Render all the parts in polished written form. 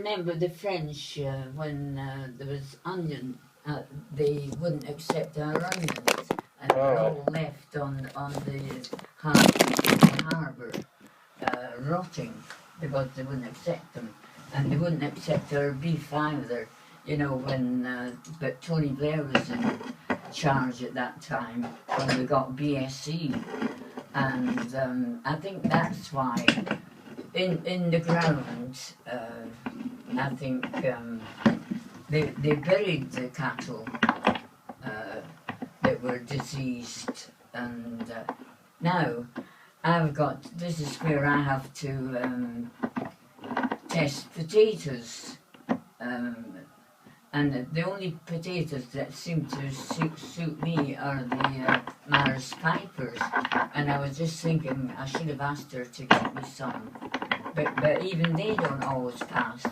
remember the French when there was onion, they wouldn't accept our onions, and they were all left on the harbour, rotting because they wouldn't accept them, and they wouldn't accept our beef either. You know, when but Tony Blair was in charge at that time when we got BSE, and I think that's why in the ground, I think they buried the cattle that were diseased, and now this is where I have to test potatoes, and the only potatoes that seem to suit me are the Mars Pipers, and I was just thinking I should have asked her to get me some, but even they don't always pass,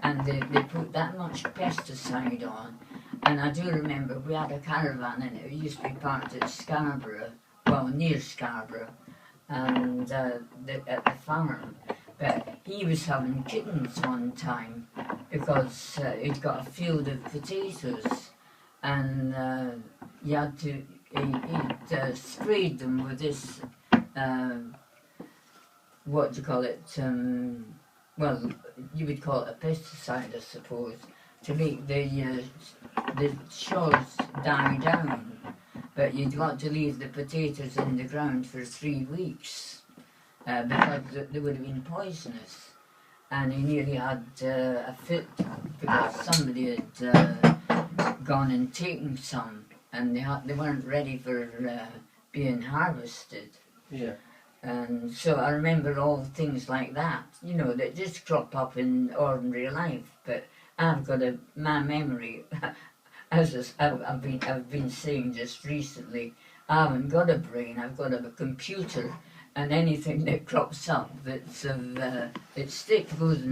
and they put that much pesticide on. And I do remember we had a caravan and it used to be parked at Scarborough, well, near Scarborough, and at the farm. But he was having kittens one time because he'd got a field of potatoes, and he had to, he'd sprayed them with this, what do you call it, well, you would call it a pesticide, I suppose, to make the shawls die down. But you'd got to leave the potatoes in the ground for 3 weeks. Because they would have been poisonous, and he nearly had a fit because somebody had gone and taken some, and they weren't ready for being harvested. Yeah. And so I remember all things like that, you know, that just crop up in ordinary life. But I've got my memory, as I've been saying just recently, I haven't got a brain, I've got a computer. And anything that crops up that's its stick goes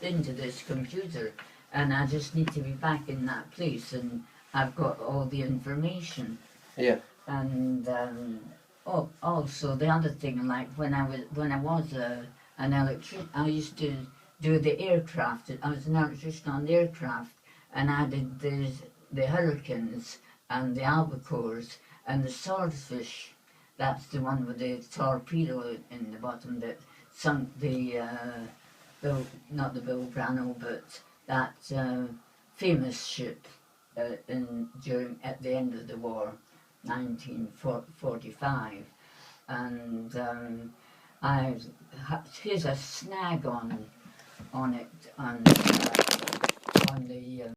into this computer, and I just need to be back in that place, and I've got all the information. Yeah. And also the other thing, like when I was an electrician, I used to do the aircraft. I was an electrician on the aircraft, and I did the Hurricanes and the Albacores and the Swordfish. That's the one with the torpedo in the bottom that sunk not the Bill Brano, but that famous ship at the end of the war, 1945. And here's a snag on it, and